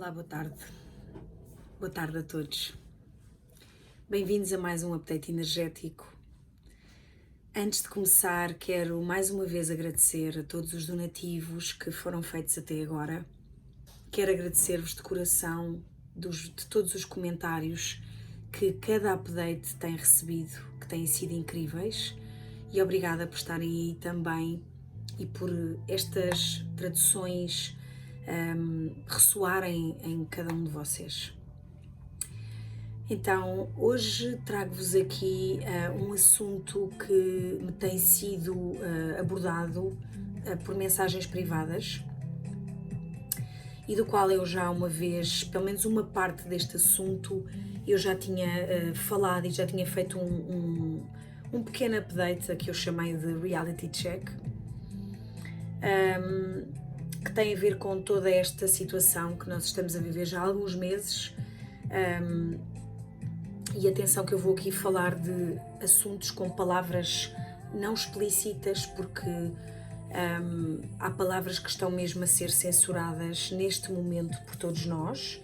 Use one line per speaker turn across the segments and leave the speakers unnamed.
Olá, boa tarde. Boa tarde a todos. Bem-vindos a mais um update energético. Antes de começar, quero mais uma vez agradecer a todos os donativos que foram feitos até agora. Quero agradecer-vos de coração de todos os comentários que cada update tem recebido, que têm sido incríveis. E obrigada por estarem aí também e por estas traduções ressoarem em cada um de vocês. Então, hoje trago-vos aqui um assunto que me tem sido abordado por mensagens privadas e do qual eu já uma vez, pelo menos uma parte deste assunto, eu já tinha falado e já tinha feito um pequeno update que eu chamei de Reality Check, que tem a ver com toda esta situação que nós estamos a viver já há alguns meses. E atenção que eu vou aqui falar de assuntos com palavras não explícitas, porque há palavras que estão mesmo a ser censuradas neste momento por todos nós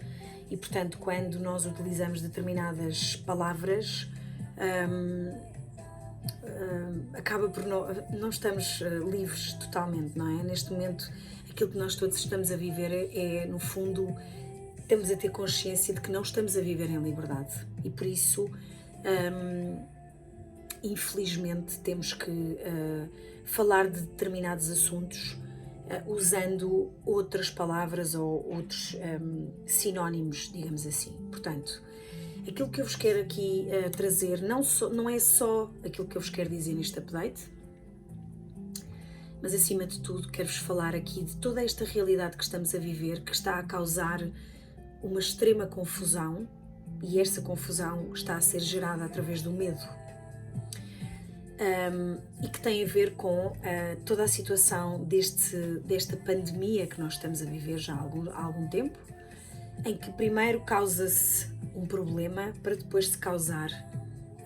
e, portanto, quando nós utilizamos determinadas palavras, acaba por não estamos livres totalmente, não é? Neste momento, aquilo que nós todos estamos a viver é no fundo, estamos a ter consciência de que não estamos a viver em liberdade e por isso, infelizmente, temos que falar de determinados assuntos usando outras palavras ou outros sinónimos, digamos assim. Portanto, aquilo que eu vos quero aqui trazer não é só aquilo que eu vos quero dizer neste update, mas acima de tudo quero-vos falar aqui de toda esta realidade que estamos a viver, que está a causar uma extrema confusão, e essa confusão está a ser gerada através do medo, e que tem a ver com toda a situação desta pandemia que nós estamos a viver já há algum tempo, em que primeiro causa-se um problema para depois se causar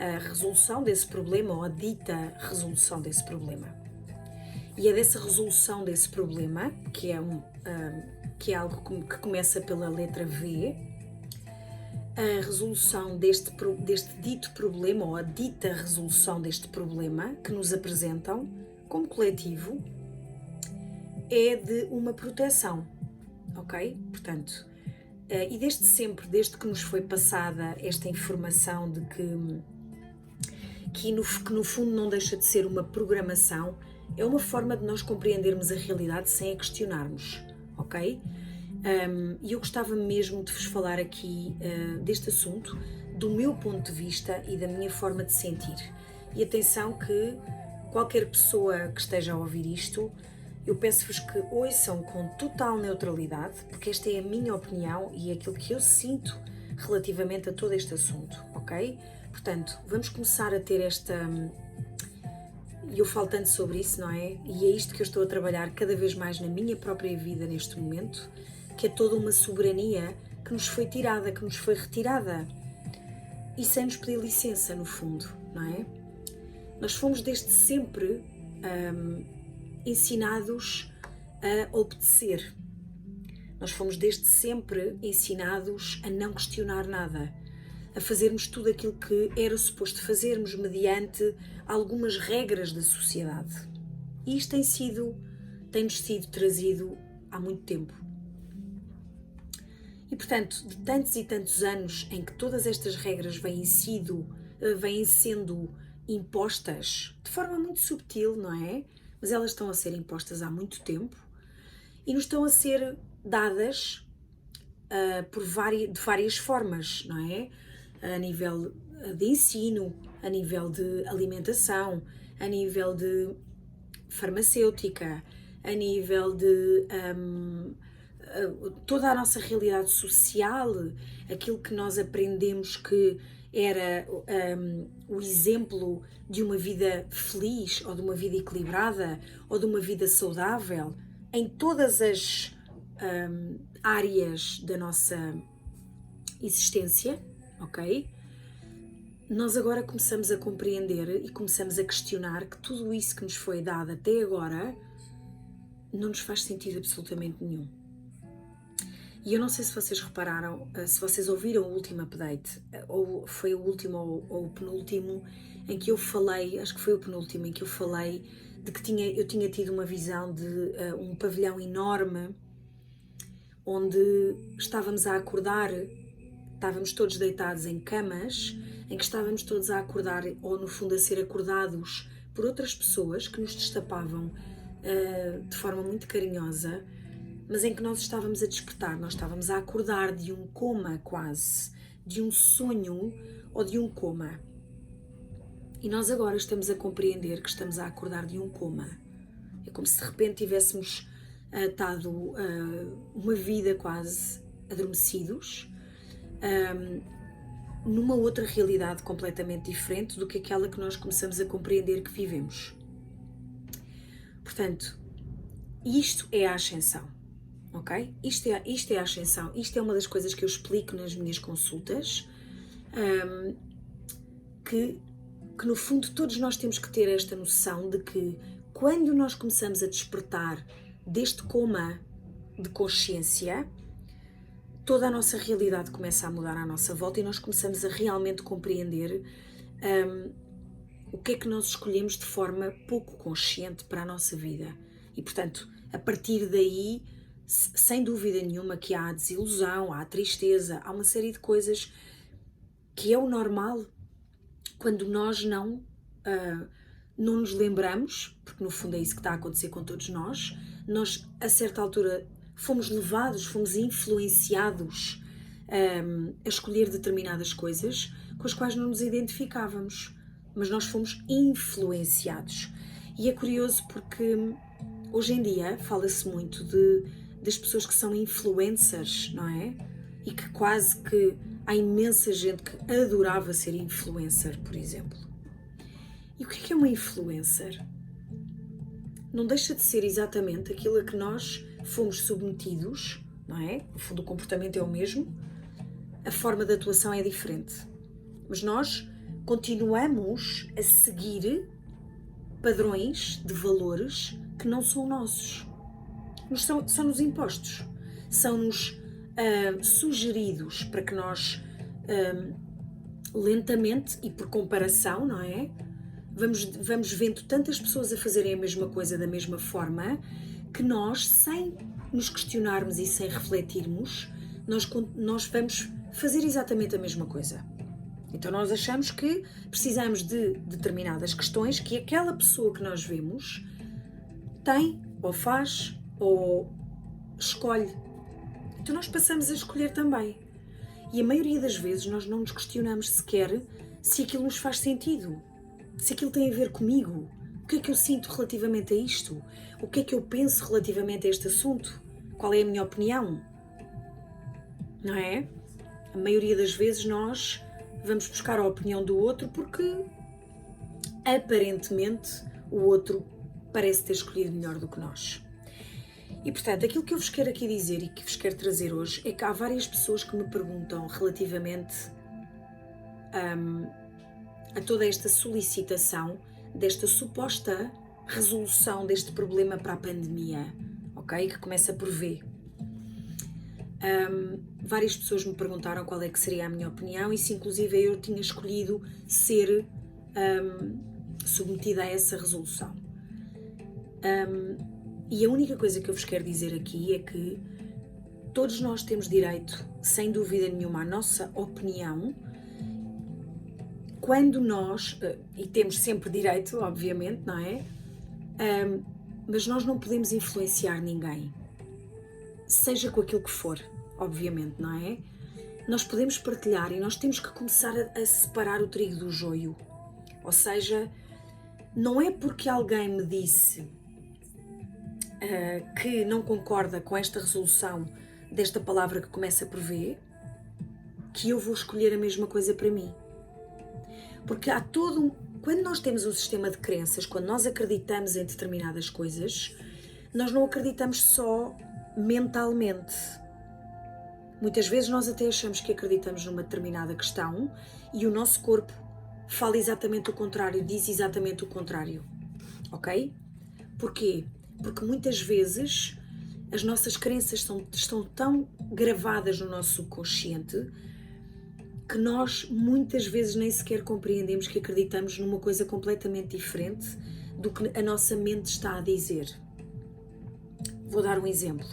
a resolução desse problema ou a dita resolução desse problema. E é dessa resolução desse problema, que é algo que começa pela letra V, a resolução deste dito problema ou a dita resolução deste problema que nos apresentam como coletivo é de uma proteção, ok? Portanto, e desde sempre, desde que nos foi passada esta informação de que no fundo não deixa de ser uma programação, é uma forma de nós compreendermos a realidade sem a questionarmos, ok? E eu gostava mesmo de vos falar aqui deste assunto, do meu ponto de vista e da minha forma de sentir. E atenção que qualquer pessoa que esteja a ouvir isto, eu peço-vos que ouçam com total neutralidade, porque esta é a minha opinião e é aquilo que eu sinto relativamente a todo este assunto, ok? Portanto, vamos começar a ter e eu falo tanto sobre isso, não é? E é isto que eu estou a trabalhar cada vez mais na minha própria vida neste momento, que é toda uma soberania que nos foi tirada, que nos foi retirada e sem nos pedir licença, no fundo, não é? Nós fomos desde sempre ensinados a obedecer. Nós fomos desde sempre ensinados a não questionar nada, a fazermos tudo aquilo que era suposto fazermos mediante algumas regras da sociedade. E isto tem-nos sido trazido há muito tempo. E portanto, de tantos e tantos anos em que todas estas regras vêm sendo impostas de forma muito subtil, não é? Mas elas estão a ser impostas há muito tempo e nos estão a ser dadas de várias formas, não é? A nível de ensino, a nível de alimentação, a nível de farmacêutica, a nível de toda a nossa realidade social, aquilo que nós aprendemos que era o exemplo de uma vida feliz, ou de uma vida equilibrada, ou de uma vida saudável, em todas as áreas da nossa existência, ok? Nós agora começamos a compreender e começamos a questionar que tudo isso que nos foi dado até agora não nos faz sentido absolutamente nenhum. E eu não sei se vocês repararam, se vocês ouviram o último update, ou foi o último ou o penúltimo, em que eu falei, acho que foi o penúltimo, em que eu falei de que eu tinha tido uma visão de um pavilhão enorme, onde estávamos a acordar, estávamos todos deitados em camas, em que estávamos todos a acordar, ou no fundo a ser acordados por outras pessoas que nos destapavam de forma muito carinhosa, mas em que nós estávamos a despertar, nós estávamos a acordar de um coma quase, de um sonho ou de um coma. E nós agora estamos a compreender que estamos a acordar de um coma. É como se de repente tivéssemos estado uma vida quase adormecidos, numa outra realidade completamente diferente do que aquela que nós começamos a compreender que vivemos. Portanto, isto é a ascensão, ok? Isto é a ascensão, isto é uma das coisas que eu explico nas minhas consultas, que no fundo todos nós temos que ter esta noção de que quando nós começamos a despertar deste coma de consciência, toda a nossa realidade começa a mudar à nossa volta e nós começamos a realmente compreender o que é que nós escolhemos de forma pouco consciente para a nossa vida. E, portanto, a partir daí, sem dúvida nenhuma que há desilusão, há tristeza, há uma série de coisas que é o normal quando nós não nos lembramos, porque no fundo é isso que está a acontecer com todos nós, a certa altura fomos levados, fomos influenciados a escolher determinadas coisas com as quais não nos identificávamos, mas nós fomos influenciados. E é curioso porque hoje em dia fala-se muito das pessoas que são influencers, não é? E que quase que há imensa gente que adorava ser influencer, por exemplo. E o que é uma influencer? Não deixa de ser exatamente aquilo a que nós fomos submetidos, não é? No fundo, o comportamento é o mesmo, a forma de atuação é diferente. Mas nós continuamos a seguir padrões de valores que não são nossos. São-nos impostos, são-nos sugeridos para que nós lentamente e por comparação, não é? Vamos vendo tantas pessoas a fazerem a mesma coisa da mesma forma que nós, sem nos questionarmos e sem refletirmos, nós vamos fazer exatamente a mesma coisa. Então nós achamos que precisamos de determinadas questões que aquela pessoa que nós vemos tem, ou faz, ou escolhe. Então nós passamos a escolher também. E a maioria das vezes nós não nos questionamos sequer se aquilo nos faz sentido, se aquilo tem a ver comigo, o que é que eu sinto relativamente a isto, o que é que eu penso relativamente a este assunto, qual é a minha opinião, não é? A maioria das vezes nós vamos buscar a opinião do outro porque aparentemente o outro parece ter escolhido melhor do que nós. E portanto, aquilo que eu vos quero aqui dizer e que vos quero trazer hoje é que há várias pessoas que me perguntam relativamente a toda esta solicitação desta suposta resolução deste problema para a pandemia, ok? Que começa por V. Várias pessoas me perguntaram qual é que seria a minha opinião e se inclusive eu tinha escolhido ser submetida a essa resolução. E a única coisa que eu vos quero dizer aqui é que todos nós temos direito, sem dúvida nenhuma, à nossa opinião, quando nós, e temos sempre direito, obviamente, não é? Mas nós não podemos influenciar ninguém, seja com aquilo que for, obviamente, não é? Nós podemos partilhar e nós temos que começar a separar o trigo do joio. Ou seja, não é porque alguém me disse que não concorda com esta resolução desta palavra que começa por V, que eu vou escolher a mesma coisa para mim. Porque há quando nós temos um sistema de crenças, quando nós acreditamos em determinadas coisas, nós não acreditamos só mentalmente. Muitas vezes nós até achamos que acreditamos numa determinada questão e o nosso corpo fala exatamente o contrário, diz exatamente o contrário, ok? Porquê? Porque muitas vezes as nossas crenças estão tão gravadas no nosso subconsciente que nós muitas vezes nem sequer compreendemos que acreditamos numa coisa completamente diferente do que a nossa mente está a dizer. Vou dar um exemplo.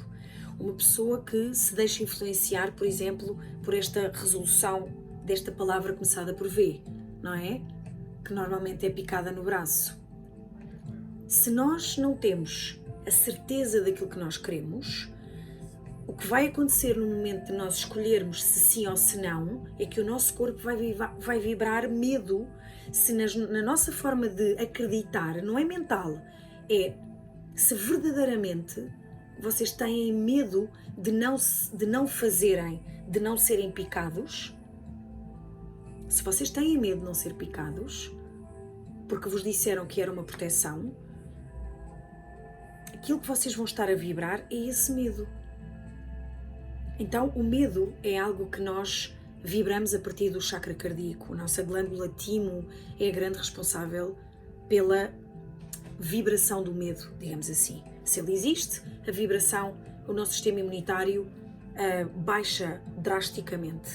Uma pessoa que se deixa influenciar, por exemplo, por esta resolução desta palavra começada por V, não é? Que normalmente é picada no braço. Se nós não temos a certeza daquilo que nós queremos, o que vai acontecer no momento de nós escolhermos se sim ou se não, é que o nosso corpo vai vibrar medo. Se na nossa forma de acreditar, não é mental, é se verdadeiramente vocês têm medo de não fazerem, de não serem picados. Se vocês têm medo de não ser picados, porque vos disseram que era uma proteção, aquilo que vocês vão estar a vibrar é esse medo. Então, o medo é algo que nós vibramos a partir do chakra cardíaco. A nossa glândula timo é a grande responsável pela vibração do medo, digamos assim. Se ele existe, a vibração, o nosso sistema imunitário baixa drasticamente,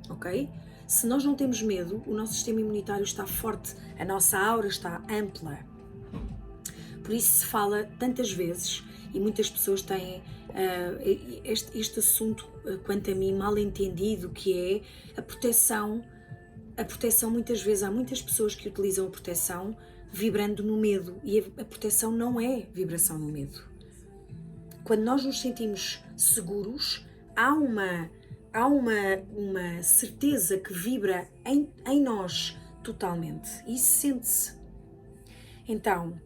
ok? Se nós não temos medo, o nosso sistema imunitário está forte, a nossa aura está ampla. Por isso se fala tantas vezes, e muitas pessoas têm este assunto, quanto a mim, mal entendido, que é a proteção. A proteção, muitas vezes, há muitas pessoas que utilizam a proteção vibrando no medo, e a proteção não é vibração no medo. Quando nós nos sentimos seguros, há uma certeza que vibra em nós totalmente, e isso sente-se. Então,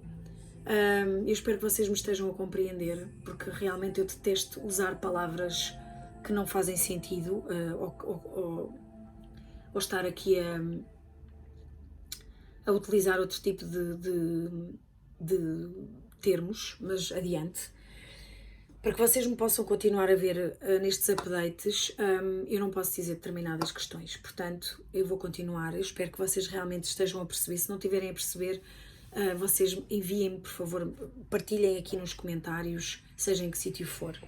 eu espero que vocês me estejam a compreender, porque realmente eu detesto usar palavras que não fazem sentido, ou estar aqui a utilizar outro tipo de termos, mas adiante. Para que vocês me possam continuar a ver nestes updates, eu não posso dizer determinadas questões, portanto eu vou continuar. Eu espero que vocês realmente estejam a perceber. Se não estiverem a perceber, vocês enviem-me, por favor, partilhem aqui nos comentários, seja em que sítio for.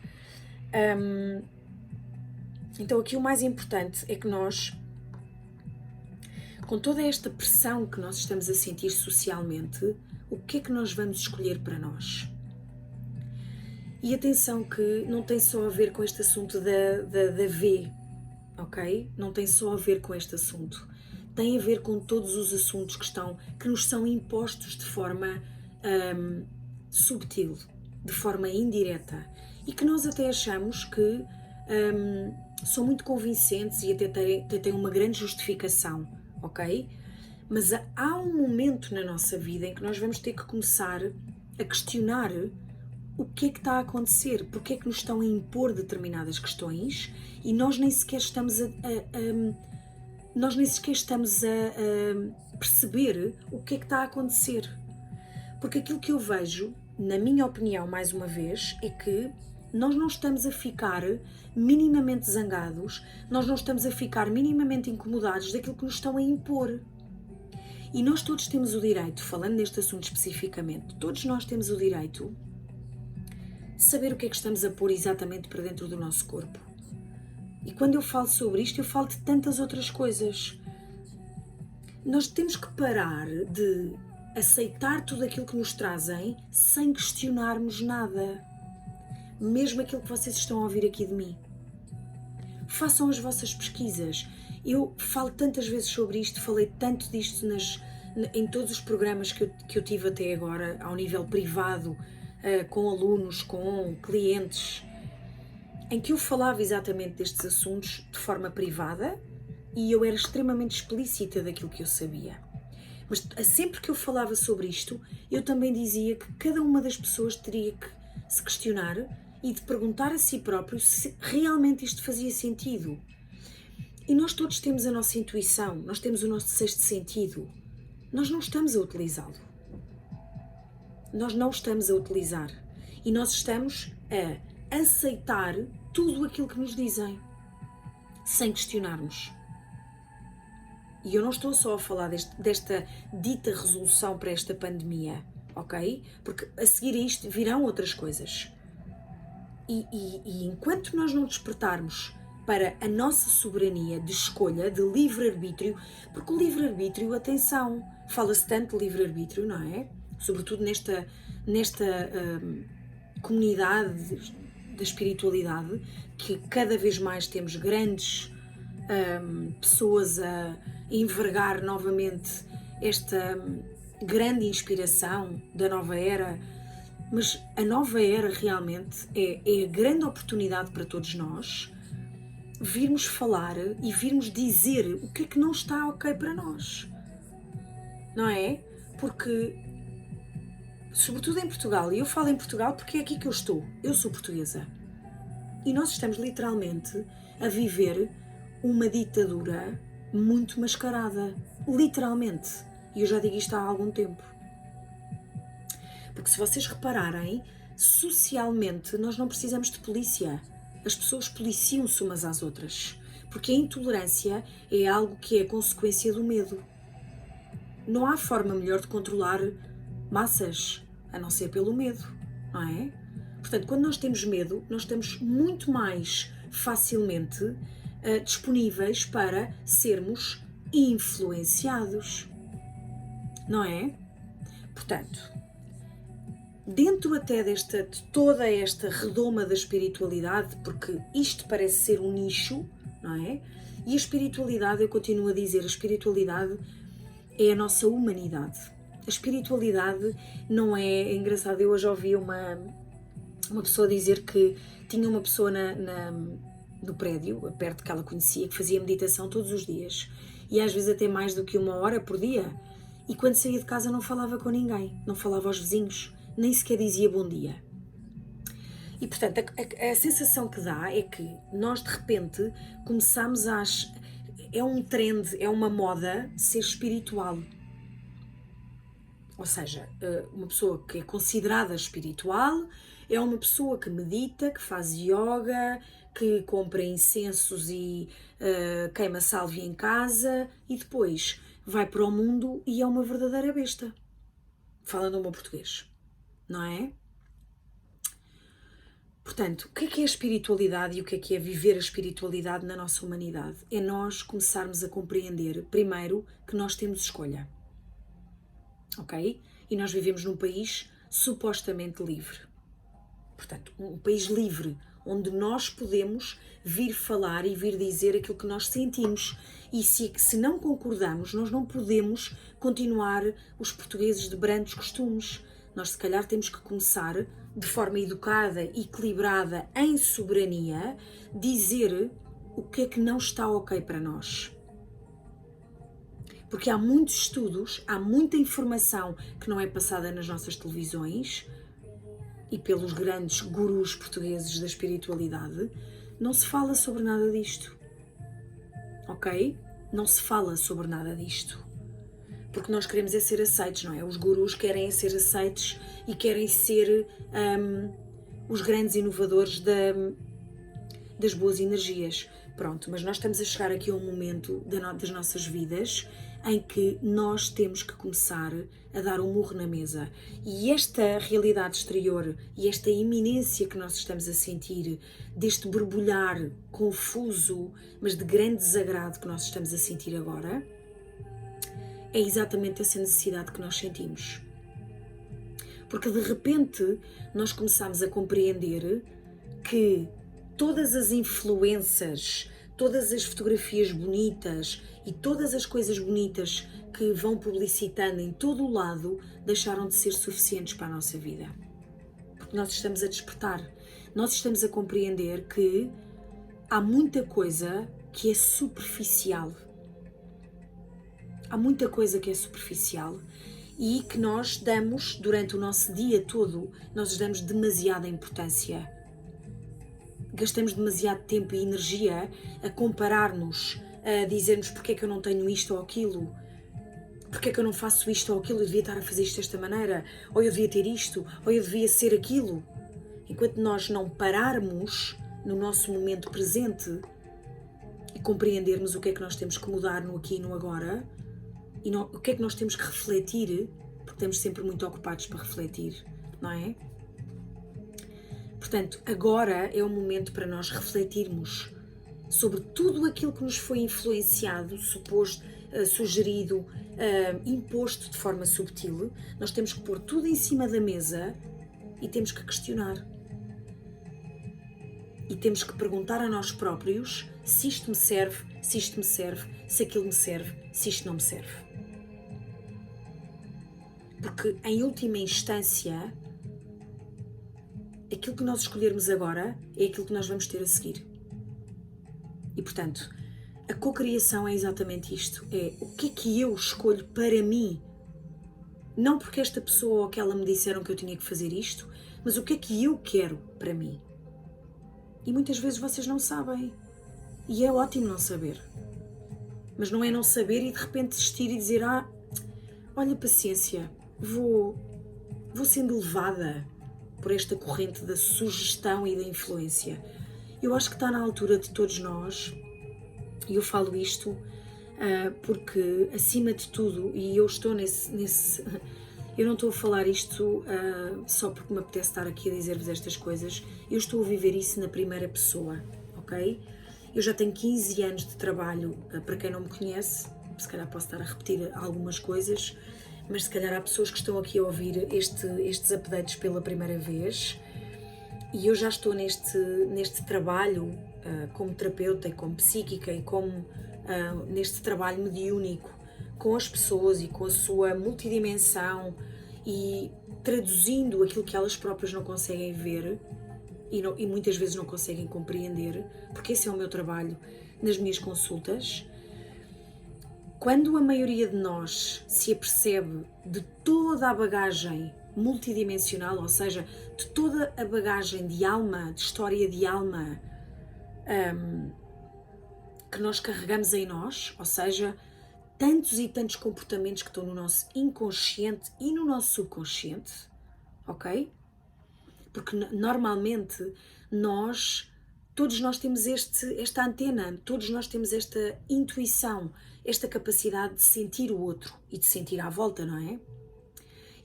Então aqui o mais importante é que nós, com toda esta pressão que nós estamos a sentir socialmente, o que é que nós vamos escolher para nós? E atenção que não tem só a ver com este assunto da V, ok? Não tem só a ver com este assunto. Tem a ver com todos os assuntos que nos são impostos de forma subtil, de forma indireta, e que nós até achamos que são muito convincentes e até têm uma grande justificação, ok? Mas há um momento na nossa vida em que nós vamos ter que começar a questionar o que é que está a acontecer, porque é que nos estão a impor determinadas questões e nós nem sequer estamos a perceber o que é que está a acontecer. Porque aquilo que eu vejo, na minha opinião, mais uma vez, é que nós não estamos a ficar minimamente zangados, nós não estamos a ficar minimamente incomodados daquilo que nos estão a impor. E nós todos temos o direito, falando neste assunto especificamente, todos nós temos o direito de saber o que é que estamos a pôr exatamente para dentro do nosso corpo. E quando eu falo sobre isto, eu falo de tantas outras coisas. Nós temos que parar de aceitar tudo aquilo que nos trazem sem questionarmos nada. Mesmo aquilo que vocês estão a ouvir aqui de mim. Façam as vossas pesquisas. Eu falo tantas vezes sobre isto, falei tanto disto em todos os programas que eu tive até agora, ao nível privado, com alunos, com clientes, em que eu falava exatamente destes assuntos de forma privada e eu era extremamente explícita daquilo que eu sabia. Mas sempre que eu falava sobre isto, eu também dizia que cada uma das pessoas teria que se questionar e de perguntar a si próprio se realmente isto fazia sentido. E nós todos temos a nossa intuição, nós temos o nosso sexto sentido. Nós não estamos a utilizá-lo. Nós não estamos a utilizar. E nós estamos a aceitar tudo aquilo que nos dizem, sem questionarmos. E eu não estou só a falar desta dita resolução para esta pandemia, ok? Porque a seguir a isto virão outras coisas. E enquanto nós não despertarmos para a nossa soberania de escolha, de livre-arbítrio, porque o livre-arbítrio, atenção, fala-se tanto de livre-arbítrio, não é? Sobretudo nesta comunidade da espiritualidade, que cada vez mais temos grandes pessoas a envergar novamente esta grande inspiração da nova era, mas a nova era realmente é a grande oportunidade para todos nós virmos falar e virmos dizer o que é que não está ok para nós, não é? Porque, sobretudo em Portugal, e eu falo em Portugal porque é aqui que eu sou portuguesa, e nós estamos literalmente a viver uma ditadura muito mascarada, literalmente, e eu já digo isto há algum tempo. Porque se vocês repararem, socialmente nós não precisamos de polícia. As pessoas policiam-se umas às outras. Porque a intolerância é algo que é consequência do medo. Não há forma melhor de controlar massas, a não ser pelo medo, não é? Portanto, quando nós temos medo, nós estamos muito mais facilmente disponíveis para sermos influenciados, não é? Portanto, dentro até de toda esta redoma da espiritualidade, porque isto parece ser um nicho, não é? E a espiritualidade, eu continuo a dizer, a espiritualidade é a nossa humanidade. A espiritualidade não é engraçado. Eu hoje ouvi uma pessoa dizer que tinha uma pessoa no prédio, perto que ela conhecia, que fazia meditação todos os dias. E às vezes até mais do que 1 hora por dia. E quando saía de casa não falava com ninguém, não falava aos vizinhos, nem sequer dizia bom dia. E portanto a sensação que dá é que nós de repente começamos é um trend, é uma moda ser espiritual. Ou seja, uma pessoa que é considerada espiritual é uma pessoa que medita, que faz yoga, que compra incensos e queima sálvia em casa e depois vai para o mundo e é uma verdadeira besta. Falando o meu português, não é? Portanto, o que é a espiritualidade e o que é viver a espiritualidade na nossa humanidade? É nós começarmos a compreender, primeiro, que nós temos escolha. Ok? E nós vivemos num país supostamente livre. Portanto, um país livre, onde nós podemos vir falar e vir dizer aquilo que nós sentimos. E se não concordamos, nós não podemos continuar os portugueses de brandos costumes. Nós, se calhar, temos que começar, de forma educada, equilibrada, em soberania, dizer o que é que não está ok para nós. Porque há muitos estudos, há muita informação que não é passada nas nossas televisões e pelos grandes gurus portugueses da espiritualidade, não se fala sobre nada disto. Ok? Não se fala sobre nada disto. Porque nós queremos é ser aceitos, não é? Os gurus querem ser aceitos e querem ser os grandes inovadores das boas energias. Pronto, mas nós estamos a chegar aqui a um momento das nossas vidas em que nós temos que começar a dar um murro na mesa. E esta realidade exterior e esta iminência que nós estamos a sentir, deste borbulhar confuso, mas de grande desagrado que nós estamos a sentir agora, é exatamente essa necessidade que nós sentimos. Porque de repente nós começamos a compreender que todas as influências, todas as fotografias bonitas e todas as coisas bonitas que vão publicitando em todo o lado deixaram de ser suficientes para a nossa vida. Porque nós estamos a despertar, nós estamos a compreender que há muita coisa que é superficial. Há muita coisa que é superficial e que nós damos, durante o nosso dia todo, nós damos demasiada importância. Gastamos demasiado tempo e energia a comparar-nos, a dizermos porque é que eu não tenho isto ou aquilo, porque é que eu não faço isto ou aquilo, eu devia estar a fazer isto desta maneira, ou eu devia ter isto, ou eu devia ser aquilo. Enquanto nós não pararmos no nosso momento presente e compreendermos o que é que nós temos que mudar no aqui e no agora, e o que é que nós temos que refletir, porque estamos sempre muito ocupados para refletir, não é? Portanto, agora é o momento para nós refletirmos sobre tudo aquilo que nos foi influenciado, suposto, sugerido, imposto de forma subtil. Nós temos que pôr tudo em cima da mesa e temos que questionar. E temos que perguntar a nós próprios se isto me serve, se isto me serve, se aquilo me serve, se isto não me serve. Porque, em última instância, aquilo que nós escolhermos agora é aquilo que nós vamos ter a seguir. E, portanto, a cocriação é exatamente isto. É o que é que eu escolho para mim. Não porque esta pessoa ou aquela me disseram que eu tinha que fazer isto, mas o que é que eu quero para mim. E muitas vezes vocês não sabem. E é ótimo não saber. Mas não é não saber e de repente desistir e dizer: olha, paciência, vou sendo levada por esta corrente da sugestão e da influência. Eu acho que está na altura de todos nós, e eu falo isto porque, acima de tudo, e eu estou nesse eu não estou a falar isto só porque me apetece estar aqui a dizer-vos estas coisas, eu estou a viver isso na primeira pessoa, ok? Eu já tenho 15 anos de trabalho, para quem não me conhece, se calhar posso estar a repetir algumas coisas, mas se calhar há pessoas que estão aqui a ouvir estes updates pela primeira vez, e eu já estou neste trabalho como terapeuta e como psíquica e como neste trabalho mediúnico com as pessoas e com a sua multidimensão e traduzindo aquilo que elas próprias não conseguem ver e muitas vezes não conseguem compreender, porque esse é o meu trabalho nas minhas consultas. Quando a maioria de nós se apercebe de toda a bagagem multidimensional, ou seja, de toda a bagagem de alma, de história de alma que nós carregamos em nós, ou seja, tantos e tantos comportamentos que estão no nosso inconsciente e no nosso subconsciente, ok? Porque normalmente todos nós temos esta antena, todos nós temos esta intuição, esta capacidade de sentir o outro e de sentir à volta, não é?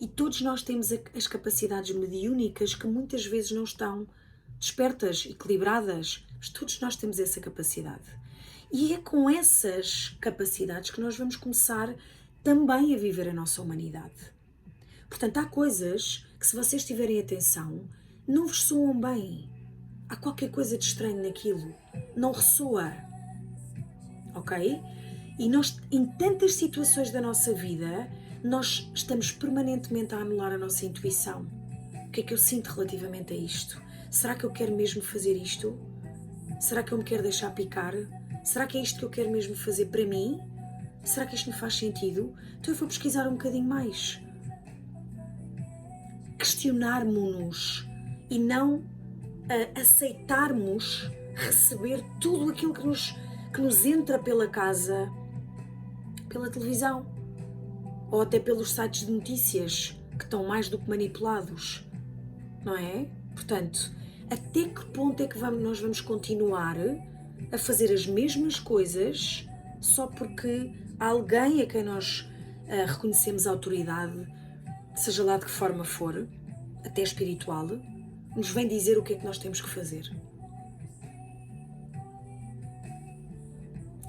E todos nós temos as capacidades mediúnicas que muitas vezes não estão despertas, equilibradas, mas todos nós temos essa capacidade. E é com essas capacidades que nós vamos começar também a viver a nossa humanidade. Portanto, há coisas que, se vocês tiverem atenção, não vos soam bem. Há qualquer coisa de estranho naquilo. Não ressoa. Ok? E nós, em tantas situações da nossa vida, nós estamos permanentemente a anular a nossa intuição. O que é que eu sinto relativamente a isto? Será que eu quero mesmo fazer isto? Será que eu me quero deixar picar? Será que é isto que eu quero mesmo fazer para mim? Será que isto me faz sentido? Então eu vou pesquisar um bocadinho mais. Questionarmos-nos e não aceitarmos receber tudo aquilo que nos entra pela casa, pela televisão ou até pelos sites de notícias que estão mais do que manipulados, não é? Portanto, até que ponto é que nós vamos continuar a fazer as mesmas coisas só porque alguém a quem nós reconhecemos autoridade, seja lá de que forma for, até espiritual, nos vem dizer o que é que nós temos que fazer?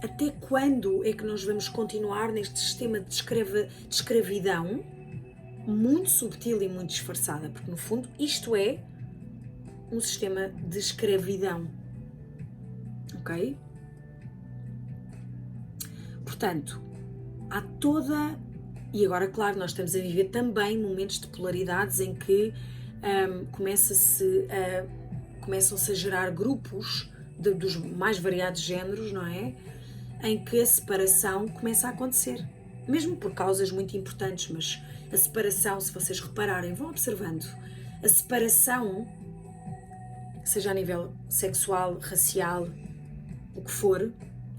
Até quando é que nós vamos continuar neste sistema de escravidão muito subtil e muito disfarçada? Porque, no fundo, isto é um sistema de escravidão. Ok? Portanto, há toda... E agora, claro, nós estamos a viver também momentos de polaridades em que começam-se a gerar grupos dos mais variados géneros, não é? Em que a separação começa a acontecer. Mesmo por causas muito importantes, mas a separação, se vocês repararem, vão observando, a separação, seja a nível sexual, racial, o que for,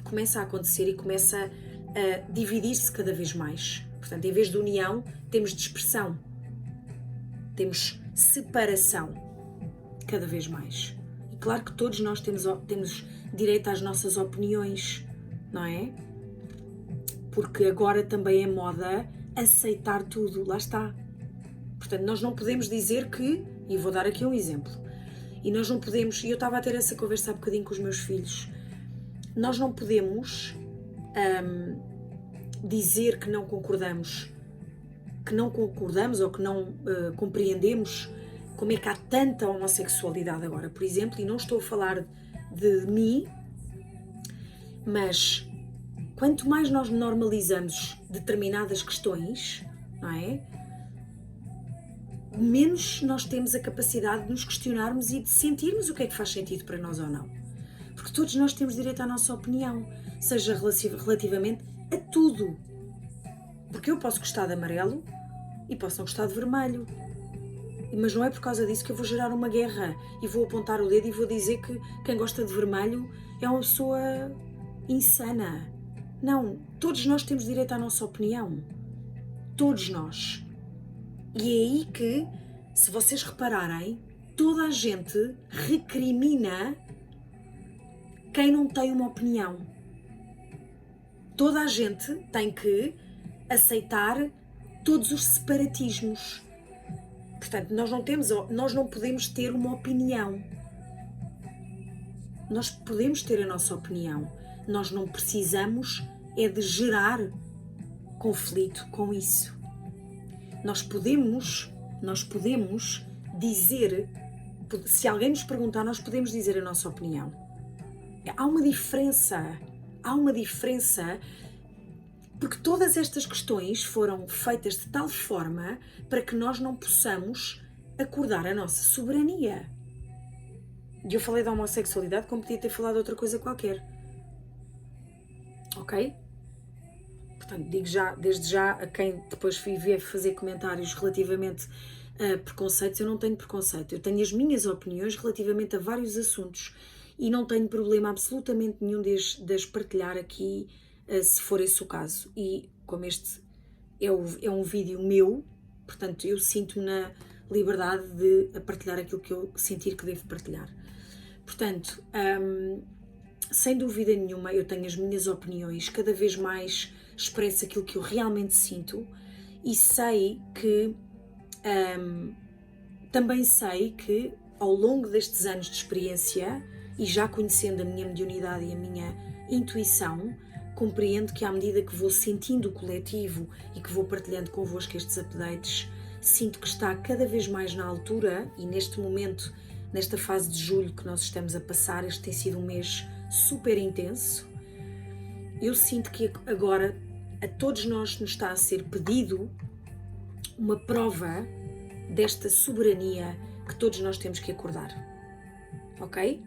começa a acontecer e começa a dividir-se cada vez mais. Portanto, em vez de união, temos dispersão, temos separação cada vez mais. E claro que todos nós temos direito às nossas opiniões, não é? Porque agora também é moda aceitar tudo, lá está. Portanto, nós não podemos dizer que, e vou dar aqui um exemplo, E nós não podemos, e eu estava a ter essa conversa há bocadinho com os meus filhos, nós não podemos dizer que não concordamos ou que não compreendemos como é que há tanta homossexualidade agora, por exemplo, e não estou a falar de mim, mas quanto mais nós normalizamos determinadas questões, não é? Menos nós temos a capacidade de nos questionarmos e de sentirmos o que é que faz sentido para nós ou não. Porque todos nós temos direito à nossa opinião, seja relativamente a tudo. Porque eu posso gostar de amarelo e posso não gostar de vermelho. Mas não é por causa disso que eu vou gerar uma guerra e vou apontar o dedo e vou dizer que quem gosta de vermelho é uma pessoa insana. Não, todos nós temos direito à nossa opinião. Todos nós. E é aí que, se vocês repararem, toda a gente recrimina quem não tem uma opinião. Toda a gente tem que aceitar todos os separatismos. Portanto, nós não podemos ter uma opinião. Nós podemos ter a nossa opinião. Nós não precisamos é de gerar conflito com isso. Nós podemos dizer, se alguém nos perguntar, nós podemos dizer a nossa opinião. Há uma diferença, porque todas estas questões foram feitas de tal forma para que nós não possamos acordar a nossa soberania. E eu falei da homossexualidade como podia ter falado de outra coisa qualquer. Ok? Portanto, digo desde já a quem depois vier fazer comentários relativamente a preconceitos, eu não tenho preconceito. Eu tenho as minhas opiniões relativamente a vários assuntos e não tenho problema absolutamente nenhum de as partilhar aqui, se for esse o caso. E como este é um vídeo meu, portanto, eu sinto-me na liberdade de partilhar aquilo que eu sentir que devo partilhar. Portanto, sem dúvida nenhuma, eu tenho as minhas opiniões, cada vez mais expresso aquilo que eu realmente sinto e sei que, também sei que ao longo destes anos de experiência e já conhecendo a minha mediunidade e a minha intuição, compreendo que à medida que vou sentindo o coletivo e que vou partilhando convosco estes updates, sinto que está cada vez mais na altura e neste momento, nesta fase de julho que nós estamos a passar, este tem sido um mês super intenso. Eu sinto que agora a todos nós nos está a ser pedido uma prova desta soberania que todos nós temos que acordar, ok?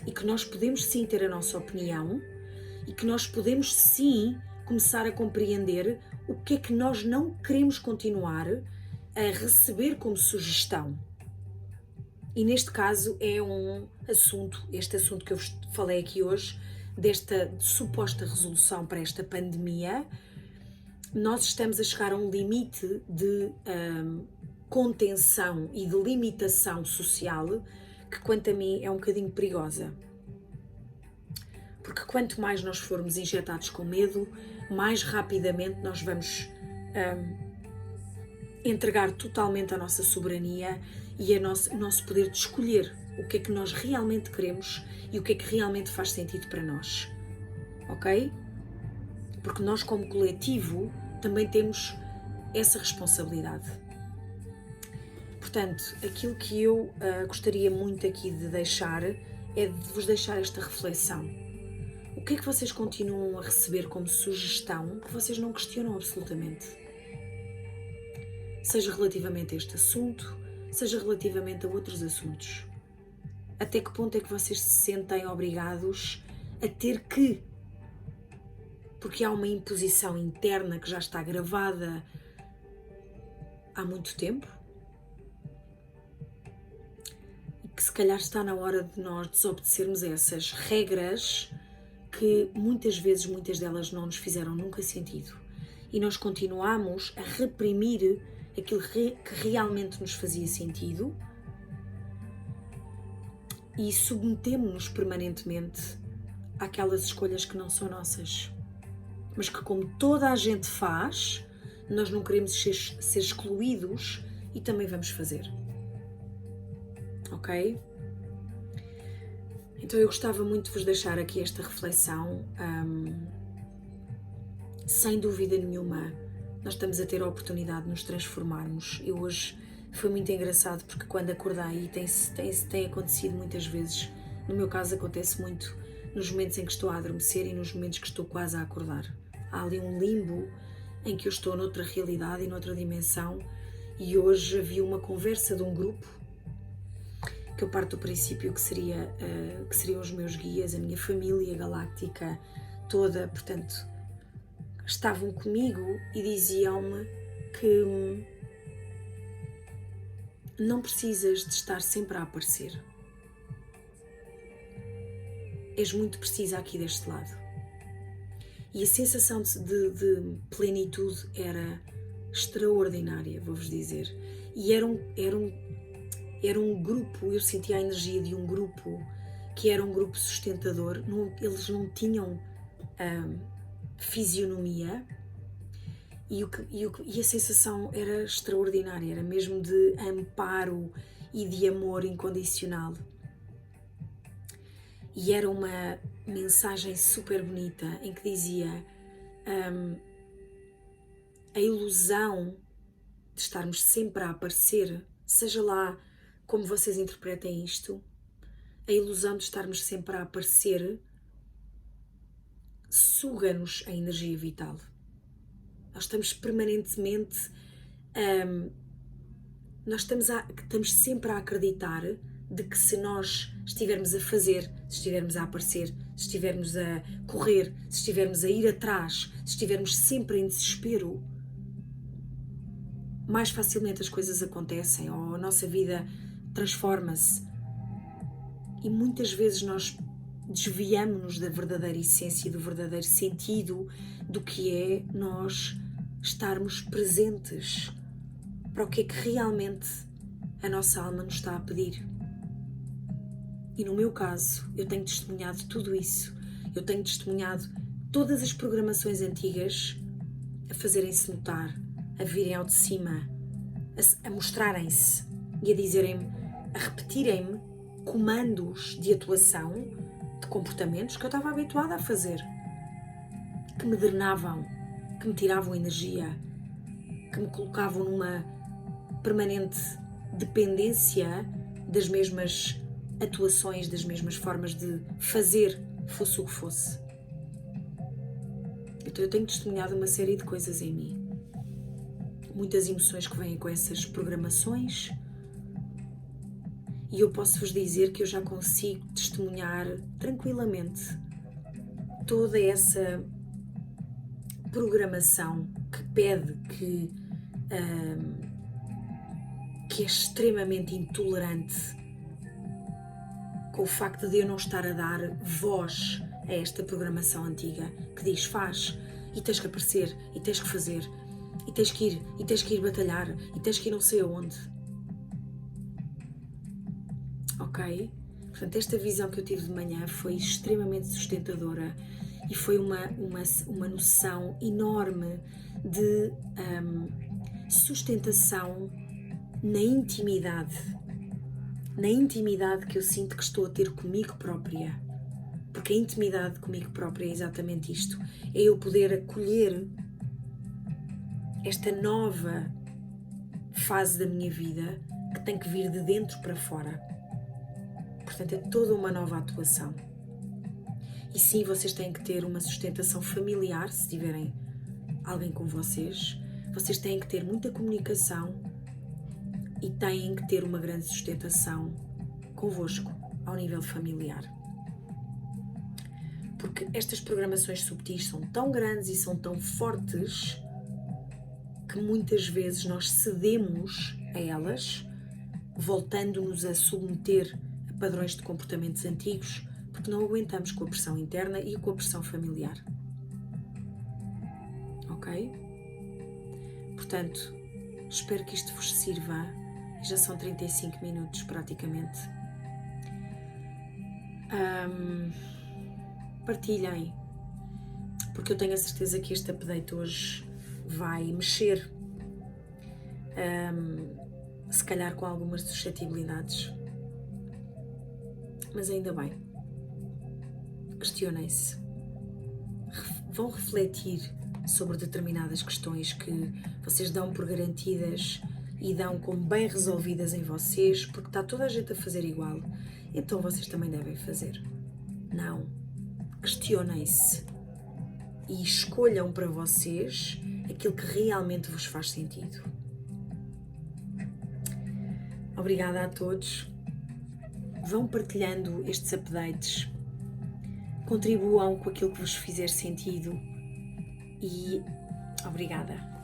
E que nós podemos sim ter a nossa opinião e que nós podemos sim começar a compreender o que é que nós não queremos continuar a receber como sugestão. E neste caso é este assunto que eu vos falei aqui hoje, desta suposta resolução para esta pandemia, nós estamos a chegar a um limite de contenção e de limitação social que, quanto a mim, é um bocadinho perigosa. Porque quanto mais nós formos injetados com medo, mais rapidamente nós vamos entregar totalmente a nossa soberania e o nosso poder de escolher o que é que nós realmente queremos e o que é que realmente faz sentido para nós, ok? Porque nós como coletivo também temos essa responsabilidade. Portanto, aquilo que eu gostaria muito aqui de deixar é de vos deixar esta reflexão. O que é que vocês continuam a receber como sugestão que vocês não questionam absolutamente? Seja relativamente a este assunto, seja relativamente a outros assuntos. Até que ponto é que vocês se sentem obrigados a ter que? Porque há uma imposição interna que já está gravada há muito tempo e que se calhar está na hora de nós desobedecermos a essas regras que muitas delas não nos fizeram nunca sentido. E nós continuamos a reprimir aquilo que realmente nos fazia sentido e submetemos-nos permanentemente àquelas escolhas que não são nossas. Mas que, como toda a gente faz, nós não queremos ser excluídos e também vamos fazer. Ok? Então eu gostava muito de vos deixar aqui esta reflexão. Sem dúvida nenhuma, nós estamos a ter a oportunidade de nos transformarmos. Eu hoje foi muito engraçado porque quando acordei, e tem acontecido muitas vezes, no meu caso acontece muito nos momentos em que estou a adormecer e nos momentos que estou quase a acordar. Há ali um limbo em que eu estou noutra realidade e noutra dimensão, e hoje havia uma conversa de um grupo que eu parto do princípio que seriam os meus guias, a minha família galáctica toda, portanto, estavam comigo e diziam-me que não precisas de estar sempre a aparecer. És muito precisa aqui deste lado. E a sensação de plenitude era extraordinária, vou-vos dizer. E era um grupo, eu sentia a energia de um grupo que era um grupo sustentador. Eles não tinham fisionomia e a sensação era extraordinária, era mesmo de amparo e de amor incondicional. E era uma mensagem super bonita em que dizia a ilusão de estarmos sempre a aparecer, seja lá como vocês interpretem isto, a ilusão de estarmos sempre a aparecer suga-nos a energia vital. Nós estamos permanentemente, nós estamos sempre a acreditar de que se nós estivermos a fazer, se estivermos a aparecer, se estivermos a correr, se estivermos a ir atrás, se estivermos sempre em desespero, mais facilmente as coisas acontecem ou a nossa vida transforma-se. E muitas vezes nós desviamos-nos da verdadeira essência, do verdadeiro sentido do que é nós estarmos presentes para o que é que realmente a nossa alma nos está a pedir. E no meu caso, eu tenho testemunhado tudo isso. Eu tenho testemunhado todas as programações antigas a fazerem-se notar, a virem ao de cima, a mostrarem-se e a dizerem-me, a repetirem-me comandos de atuação, de comportamentos que eu estava habituada a fazer, que me drenavam, que me tiravam energia, que me colocavam numa permanente dependência das mesmas atuações, das mesmas formas de fazer, fosse o que fosse. Então eu tenho testemunhado uma série de coisas em mim. Muitas emoções que vêm com essas programações, e eu posso-vos dizer que eu já consigo testemunhar tranquilamente toda essa programação que pede, que é extremamente intolerante com o facto de eu não estar a dar voz a esta programação antiga que diz faz, e tens que aparecer, e tens que fazer, e tens que ir batalhar, e tens que ir não sei aonde. Ok? Portanto, esta visão que eu tive de manhã foi extremamente sustentadora e foi uma noção enorme de sustentação na intimidade que eu sinto que estou a ter comigo própria. Porque a intimidade comigo própria é exatamente isto, é eu poder acolher esta nova fase da minha vida que tem que vir de dentro para fora. Portanto, é toda uma nova atuação. E sim, vocês têm que ter uma sustentação familiar, se tiverem alguém com vocês. Vocês têm que ter muita comunicação e têm que ter uma grande sustentação convosco, ao nível familiar. Porque estas programações subtis são tão grandes e são tão fortes que muitas vezes nós cedemos a elas, voltando-nos a submeter a padrões de comportamentos antigos, porque não aguentamos com a pressão interna e com a pressão familiar. Ok? Portanto, espero que isto vos sirva. Já são 35 minutos praticamente. Partilhem, porque eu tenho a certeza que este update hoje vai mexer, se calhar com algumas suscetibilidades, mas ainda bem, questionem-se. Vão refletir sobre determinadas questões que vocês dão por garantidas e dão como bem resolvidas em vocês, porque está toda a gente a fazer igual, então vocês também devem fazer. Não. Questionem-se e escolham para vocês aquilo que realmente vos faz sentido. Obrigada a todos. Vão partilhando estes updates, contribuam com aquilo que vos fizer sentido e obrigada.